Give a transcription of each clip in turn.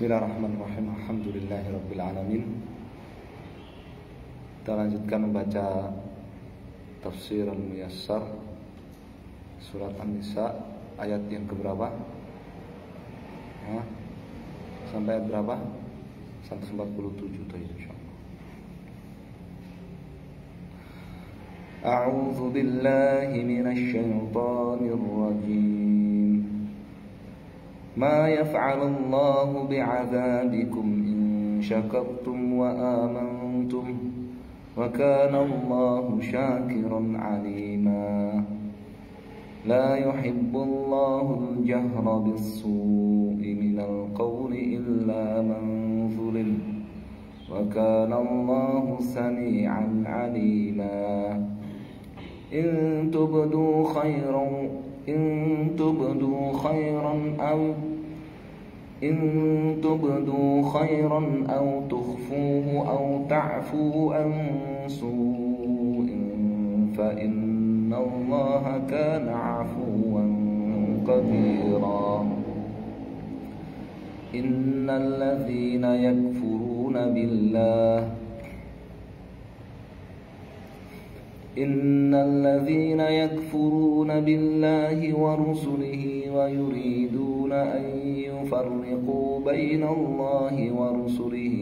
Bismillahirrahmanirrahim. Alhamdulillahirrabbilalamin. Kita lanjutkan membaca Tafsir Al-Muyassar Surat An-Nisa ayat yang keberapa? Sampai ayat berapa? 147 tadi insyaallah. A'udzu billahi minasy syaithanir rajim. ما يفعل الله بعذابكم إن شكرتم وآمنتم وكان الله شاكرا عليما لا يحب الله الجهر بالسوء من القول إلا من ظلم وكان الله سميعا عليما إن تبدوا خيرا أو تخفوه أو تعفو عن سوء فإن الله كان عفوا قديرا إن الذين يكفرون بالله ورسله ويريدون أن يفرقوا بين الله ورسله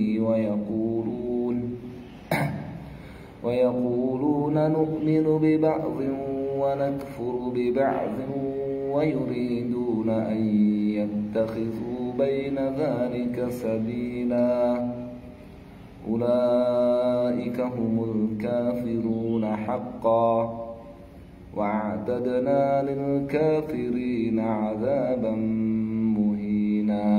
ويقولون نؤمن ببعض ونكفر ببعض ويريدون أن يتخذوا بين ذلك سبيلا أولئك هم الكافرون حقا وأعتدنا للكافرين عذابا مهينا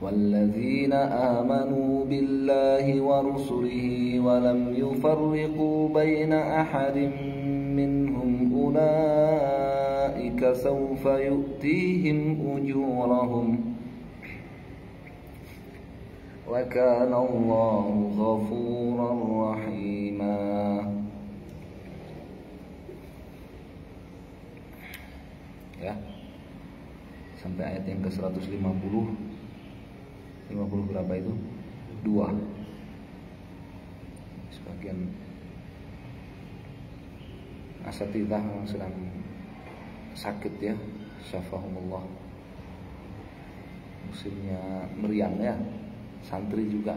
والذين آمنوا بالله ورسله ولم يفرقوا بين أحد منهم أولئك سوف يؤتيهم أجورهم وكان الله غفورا رحيما. Ya, sampai ayat yang ke-150. 50 berapa itu? 2. Sebagian asatidzah yang sedang sakit ya, syafahumullah. Musimnya meriang ya. Santri juga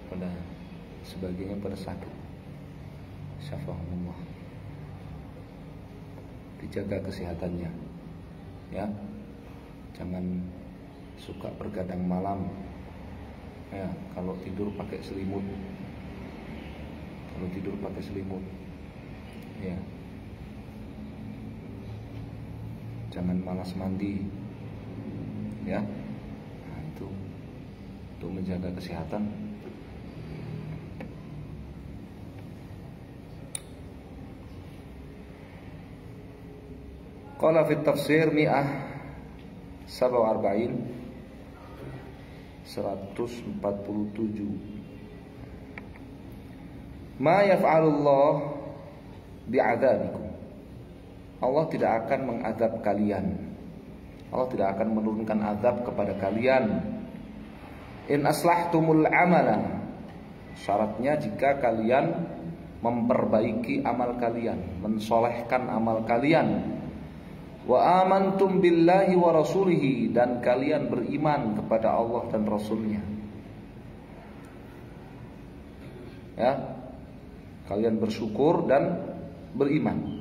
pada sebagiannya pada sakit. Syafahumullah. Dijaga kesehatannya. Ya. Jangan suka bergadang malam. Ya, kalau tidur pakai selimut. Ya. Jangan malas mandi. Ya. Nah, itu untuk menjaga kesehatan. Qala fi tafsir 147 Ma yaf'alullah bi'adzabikum. Allah tidak akan mengadab kalian. Allah tidak akan menurunkan azab kepada kalian. In aslahtumul amala. Syaratnya jika kalian memperbaiki amal kalian, mensolehkan amal kalian. Wa amantum billahi wa rasulihi, dan kalian beriman kepada Allah dan Rasulnya. Ya, kalian bersyukur dan beriman.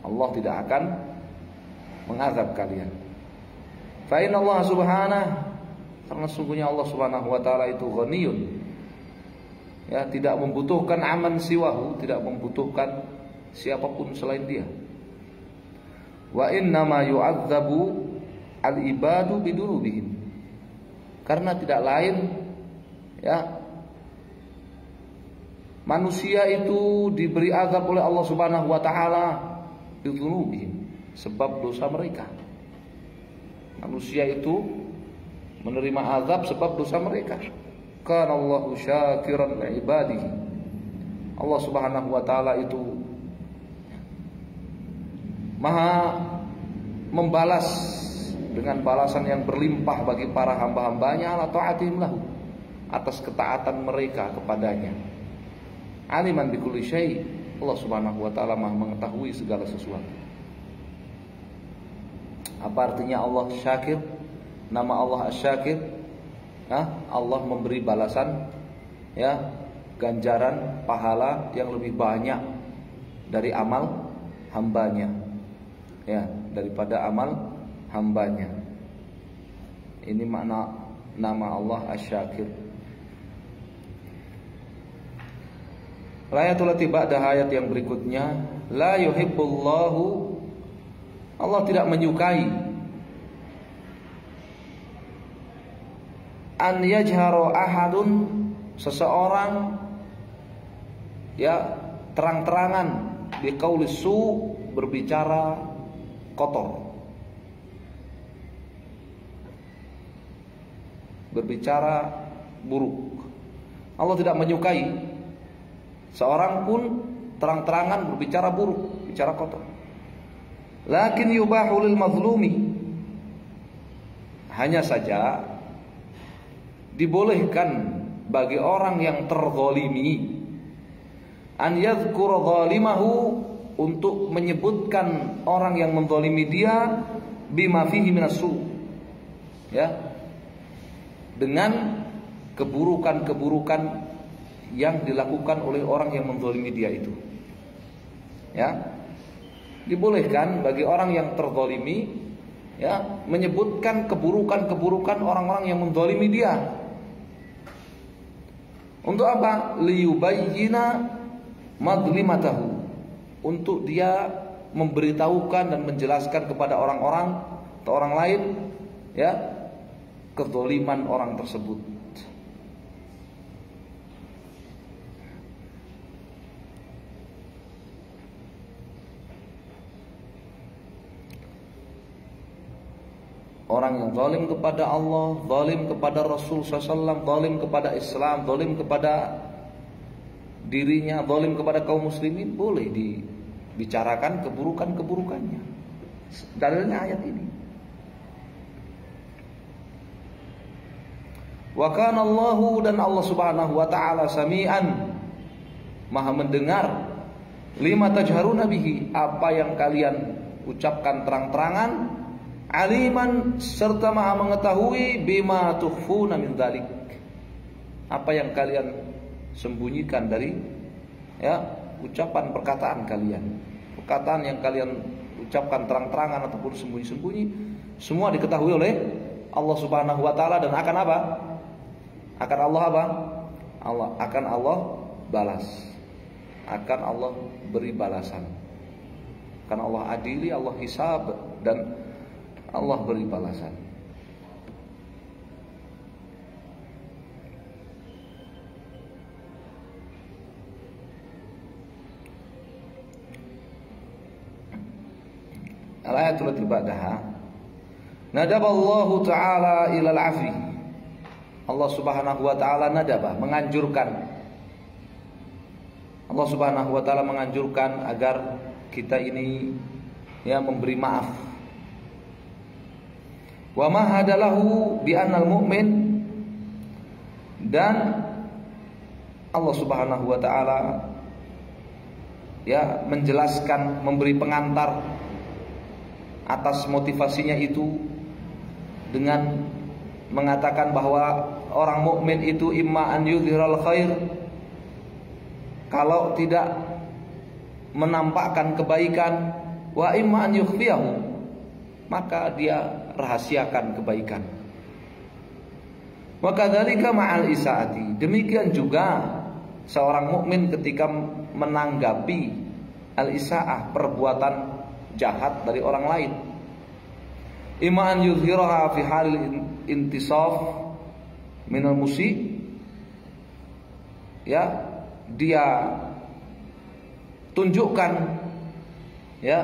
Allah tidak akan mengazab kalian. Fa inna Allah subhanahu, karena sungguhnya Allah subhanahu wa ta'ala itu ghaniyun, ya, tidak membutuhkan aman siwahu, tidak membutuhkan siapapun selain dia. Wa innama yu'adzabu al-ibadu bidurubihim, karena tidak lain ya, manusia itu diberi azab oleh Allah subhanahu wa ta'ala bidurubihim, sebab dosa mereka. Manusia itu menerima azab sebab dosa mereka. Kana Allahu syakiran li ibadihi. Allah Subhanahu wa taala itu Maha membalas dengan balasan yang berlimpah bagi para hamba-hambanya ala ta'atihim lahu, atas ketaatan mereka kepadanya. Aliman bikulli syai', Allah Subhanahu wa taala Maha mengetahui segala sesuatu. Apa artinya Allah Syakir? Nama Allah Asy-Syakir, Allah memberi balasan, ya, ganjaran pahala yang lebih banyak dari amal hambanya, ya, daripada amal hambanya. Ini makna nama Allah Asy-Syakir. Ayatul lati ba'da ayat yang berikutnya, la yuhibbullahu, Allah tidak menyukai an yajhara ahadun, seseorang ya terang-terangan biqauli su, berbicara kotor, berbicara buruk. Allah tidak menyukai seorang pun terang-terangan berbicara buruk, bicara kotor. Lakin yubahu lil mazlumi, hanya saja dibolehkan bagi orang yang terzalimi an yadhkura zalimahu, untuk menyebutkan orang yang menzalimi dia bima fihi minasu, ya, dengan keburukan-keburukan yang dilakukan oleh orang yang menzalimi dia itu, ya. Dibolehkan bagi orang yang terzalimi, ya, menyebutkan keburukan-keburukan orang-orang yang menzalimi dia. Untuk apa? Liyubayyina madlimatahu, untuk dia memberitahukan dan menjelaskan kepada orang-orang atau orang lain, ya, kezaliman orang tersebut. Orang yang zalim kepada Allah, zalim kepada Rasul SAW, zalim kepada Islam, zalim kepada dirinya, zalim kepada kaum muslimin, boleh dibicarakan keburukan-keburukannya. Dalilnya ayat ini. Wa kana Allahu, dan Allah Subhanahu wa taala sami'an, Maha mendengar, lima tajharuna bihi, apa yang kalian ucapkan terang-terangan, aliman, serta Maha mengetahui bima tukhfuna min dzalik, apa yang kalian sembunyikan dari, ya, ucapan perkataan kalian. Perkataan yang kalian ucapkan terang-terangan ataupun sembunyi-sembunyi, semua diketahui oleh Allah Subhanahu wa taala, dan akan apa? Akan Allah apa? Akan Allah balas. Akan Allah beri balasan. Karena Allah adili, Allah hisab, dan Allah beri balasan. Al-ayatul lati ba'daha, nadaballahu ta'ala ilal afi, Allah Subhanahu wa taala nadabah, menganjurkan. Allah Subhanahu wa taala menganjurkan agar kita ini, ya, memberi maaf. Wa mahadalahu bi annal mu'min, dan Allah Subhanahu wa taala, ya, menjelaskan, memberi pengantar atas motivasinya itu dengan mengatakan bahwa orang mukmin itu imma an yudhiral khair, kalau tidak menampakkan kebaikan, wa imma an yukhfiyahu, maka dia rahasiakan kebaikan. Wa kadzalika ma'al isaati, demikian juga seorang mukmin ketika menanggapi al-isaah, perbuatan jahat dari orang lain, imma an yuzhiraha fi halil intisaf minal musi, ya, dia tunjukkan, ya,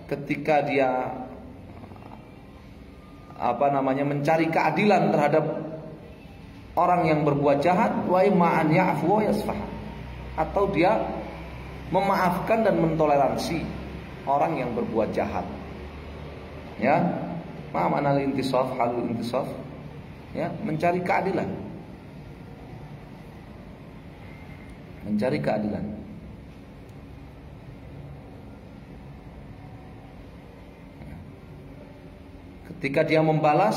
ketika dia mencari keadilan terhadap orang yang berbuat jahat, wa imma an ya'fu wa yasfah, atau dia memaafkan dan mentoleransi orang yang berbuat jahat, ya. Ma ma'na al-intisaf? Halul intisaf, ya, mencari keadilan. Mencari keadilan. Ketika dia membalas,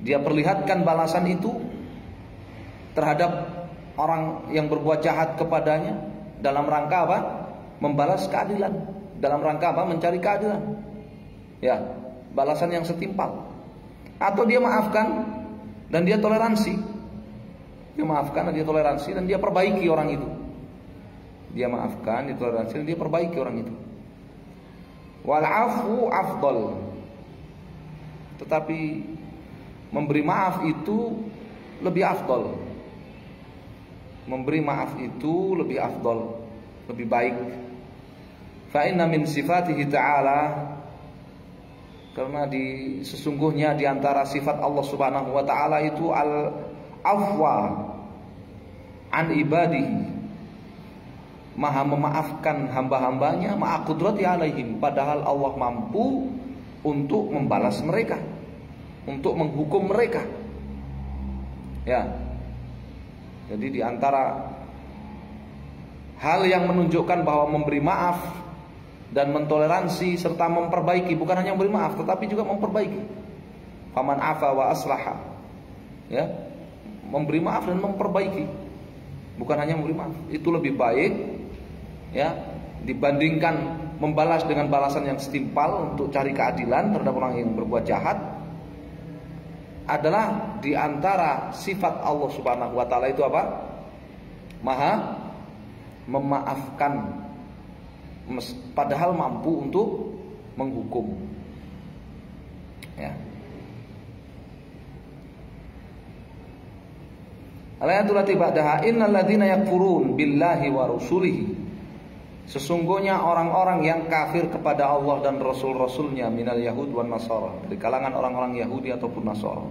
dia perlihatkan balasan itu terhadap orang yang berbuat jahat kepadanya dalam rangka apa? Membalas keadilan. Dalam rangka apa? Mencari keadilan. Ya, balasan yang setimpal. Atau dia maafkan dan dia toleransi. Dia maafkan dan dia toleransi dan dia perbaiki orang itu. Dia maafkan, dia toleransi dan dia perbaiki orang itu. Wal afu afdal. Tetapi memberi maaf itu lebih afdal. Memberi maaf itu lebih afdal, lebih baik. Fa inna min sifatihi ta'ala, karena sesungguhnya di antara sifat Allah Subhanahu wa taala itu al-afwa an ibadihi, Maha memaafkan hamba-hambanya, ma'a qudrati alaihim, padahal Allah mampu untuk membalas mereka, untuk menghukum mereka. Ya. Jadi di antara hal yang menunjukkan bahwa memberi maaf dan mentoleransi serta memperbaiki, bukan hanya memberi maaf tetapi juga memperbaiki. Faman afa wa aslaha. Ya. Memberi maaf dan memperbaiki. Bukan hanya memberi maaf, itu lebih baik, ya, dibandingkan membalas dengan balasan yang setimpal untuk cari keadilan terhadap orang yang berbuat jahat. Adalah di antara sifat Allah Subhanahu wa taala itu apa? Maha memaafkan, padahal mampu untuk menghukum. Ya. Ayatul lati ba'daha innal ladzina yakfurun billahi wa rusulihi. Sesungguhnya orang-orang yang kafir kepada Allah dan Rasul-Rasulnya minal Yahud wan Nasara, dari kalangan orang-orang Yahudi ataupun Nasara.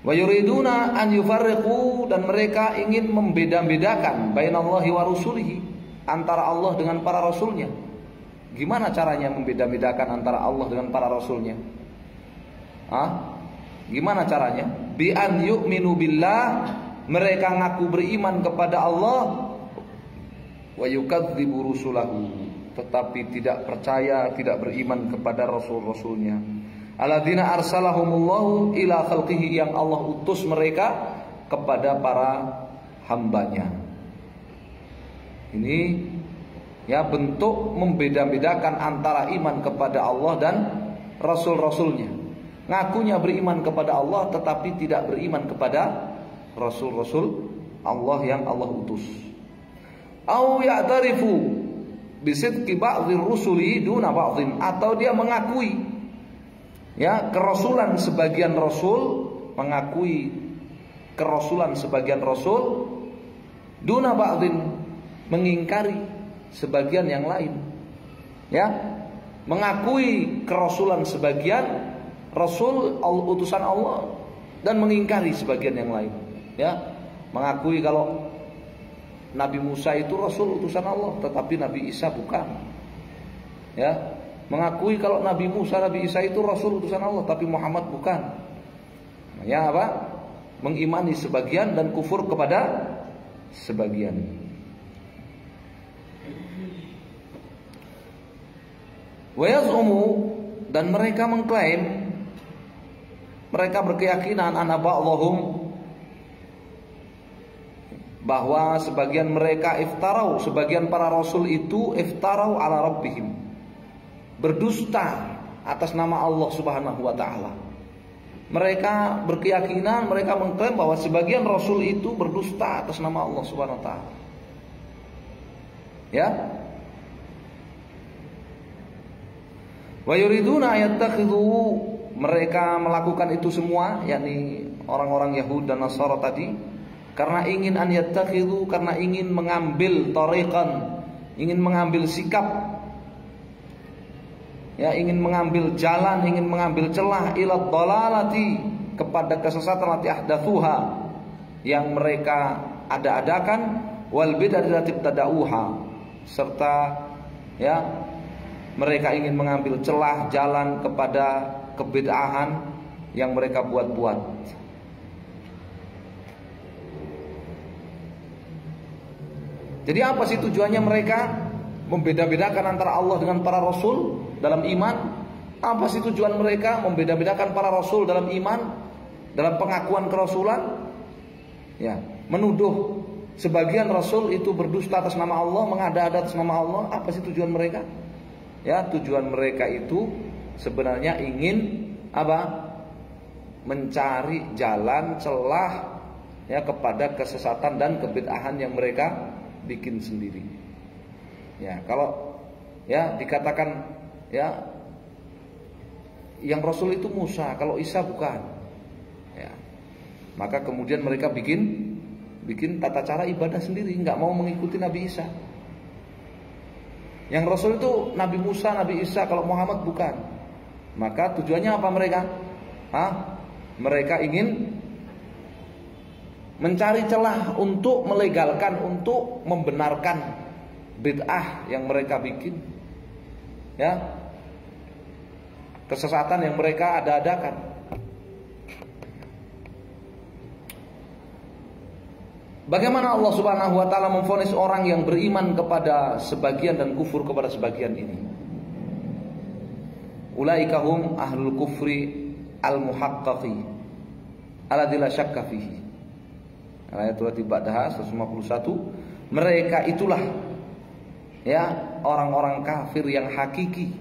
Wa yuriduna an yufarriqu, dan mereka ingin membeda-bedakan bainallahi wa rusulihi, antara Allah dengan para Rasulnya. Gimana caranya membeda-bedakan antara Allah dengan para Rasulnya? Gimana caranya? Bi an yu'minu billah, mereka ngaku beriman kepada Allah, wa yukadzibu rusulahu, tetapi tidak percaya, tidak beriman kepada rasul-rasulnya. Alladzina arsalahumullahu ila khalqihi, yang Allah utus mereka kepada para hambanya. Ini ya bentuk membeda-bedakan antara iman kepada Allah dan rasul-rasulnya. Ngakunya beriman kepada Allah tetapi tidak beriman kepada rasul-rasul Allah yang Allah utus. Au ya'tarifu bisidqi ba'dhir rusuli duna ba'dhin, atau dia mengakui ya kerasulan sebagian rasul, mengakui kerasulan sebagian rasul, duna ba'dhin, mengingkari sebagian yang lain. Ya, mengakui kerasulan sebagian rasul utusan Allah dan mengingkari sebagian yang lain. Ya, mengakui kalau Nabi Musa itu Rasul utusan Allah, tetapi Nabi Isa bukan. Ya, mengakui kalau Nabi Musa, Nabi Isa itu Rasul utusan Allah, tapi Muhammad bukan. Ya apa? Mengimani sebagian dan kufur kepada sebagian. Wa yaz'umu, dan mereka mengklaim, mereka berkeyakinan ana ba'dhum, bahwa sebagian mereka iftarau, sebagian para rasul itu iftarau ala rabbihim, berdusta atas nama Allah Subhanahu wa taala. Mereka berkeyakinan, mereka mengklaim bahwa sebagian rasul itu berdusta atas nama Allah Subhanahu wa taala. Ya. Wa yuriduna ayattakhidhu, mereka melakukan itu semua, yakni orang-orang Yahud dan Nasara tadi, karena ingin an yattakhidhu, karena ingin mengambil tariqan, ingin mengambil sikap, ya, ingin mengambil jalan, ingin mengambil celah ila dhalalati, kepada kesesatan lati ahdathuha, yang mereka ada-adakan, wal bid'ah allati ibtada'uha, serta ya mereka ingin mengambil celah jalan kepada kebid'ahan yang mereka buat-buat. Jadi apa sih tujuannya mereka membeda-bedakan antara Allah dengan para rasul dalam iman? Apa sih tujuan mereka membeda-bedakan para rasul dalam iman, dalam pengakuan kerasulan? Ya, menuduh sebagian rasul itu berdusta atas nama Allah, mengada-ada atas nama Allah. Apa sih tujuan mereka? Ya, tujuan mereka itu sebenarnya ingin apa? Mencari jalan celah ya kepada kesesatan dan kebid'ahan yang mereka bikin sendiri. Ya, kalau ya dikatakan ya yang Rasul itu Musa, kalau Isa bukan. Ya. Maka kemudian mereka bikin tata cara ibadah sendiri, nggak mau mengikuti Nabi Isa. Yang Rasul itu Nabi Musa, Nabi Isa, kalau Muhammad bukan. Maka tujuannya apa mereka? Mereka ingin mencari celah untuk melegalkan, untuk membenarkan bid'ah yang mereka bikin, ya, kesesatan yang mereka ada-adakan. Bagaimana Allah Subhanahu wa taala memvonis orang yang beriman kepada sebagian dan kufur kepada sebagian ini? Ulaika hum ahlul kufri al-muhaqqaqi alladzi la syakka fihi. Ayat surah Baqarah 151. Mereka itulah ya orang-orang kafir yang hakiki,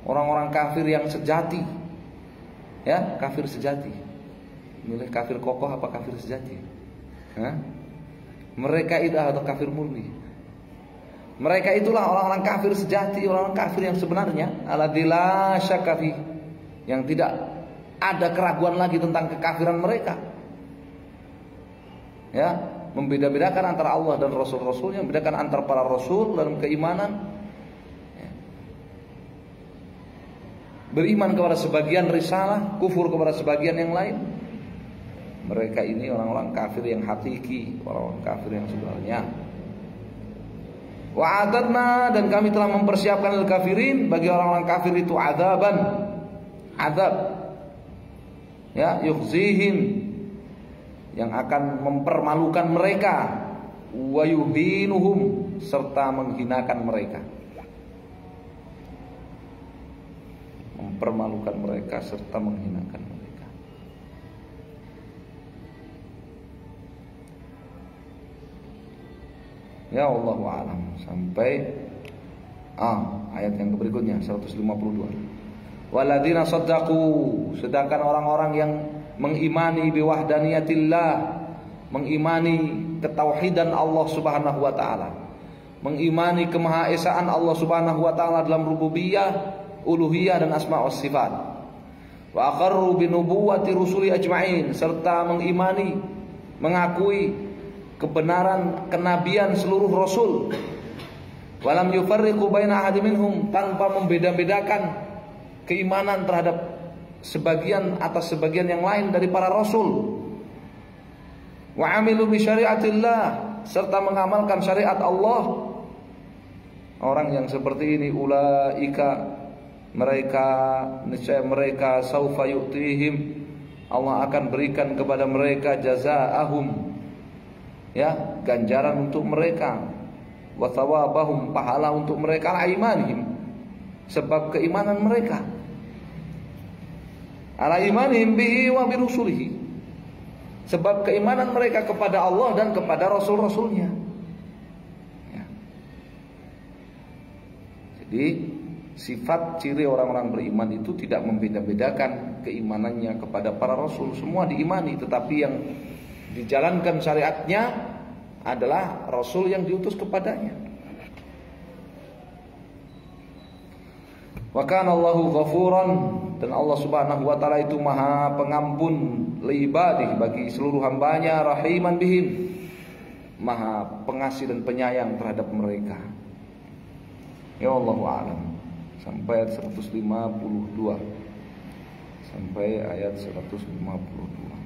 orang-orang kafir yang sejati, ya kafir sejati. Milih kafir kokoh apa kafir sejati? Mereka itu atau kafir murni. Mereka itulah orang-orang kafir sejati, orang-orang kafir yang sebenarnya, alladzi la syakka fihi, yang tidak ada keraguan lagi tentang kekafiran mereka. Ya, membeda-bedakan antara Allah dan Rasul-Rasulnya, membedakan antara para Rasul dalam keimanan. Ya. Beriman kepada sebagian risalah, kufur kepada sebagian yang lain. Mereka ini orang-orang kafir yang hakiki, orang-orang kafir yang sebenarnya. Wa'adadna, dan kami telah mempersiapkan al-kafirin, bagi orang-orang kafir itu adzaban, azab. Ya, yukhzihim, yang akan mempermalukan mereka, wa yuhinuhum, serta menghinakan mereka. Mempermalukan mereka serta menghinakan mereka. Ya Allahu a'lam. Sampai ayat yang berikutnya 152. Waladina saddaqu, sedangkan orang-orang yang mengimani biwahdaniyatillah, mengimani ketauhidan Allah Subhanahu wa taala, mengimani kemahaesaan Allah Subhanahu wa taala dalam rububiyah, uluhiyah dan asma wa sifat. Wa aqarru bi nubuwwati rusuli ajma'in, serta mengimani, mengakui kebenaran kenabian seluruh rasul. Walam yufarriqu baina ahadin minhum, tanpa membeda-bedakan keimanan terhadap sebagian atas sebagian yang lain dari para rasul. Wa amilu bi syariatillah, serta mengamalkan syariat Allah. Orang yang seperti ini, ulaika, mereka, niscaya mereka, saufa yu'tihim, Allah akan berikan kepada mereka jazaa'ahum, ya, ganjaran untuk mereka, wa thawabahum, pahala untuk mereka, ala imanihim, sebab keimanan mereka, ala imanihim bihi wa bi rusulihi, sebab keimanan mereka kepada Allah dan kepada rasul-rasulnya. Ya. Jadi sifat ciri orang-orang beriman itu tidak membeda-bedakan keimanannya kepada para rasul, semua diimani, tetapi yang dijalankan syariatnya adalah rasul yang diutus kepadanya. Wa kana Allahu ghafuran, dan Allah Subhanahu wa taala itu Maha Pengampun li ibadihi, bagi seluruh hambanya, rahiman bihim, Maha Pengasih dan penyayang terhadap mereka. Ya Allahu a'lam. Sampai ayat 152 sampai ayat 152.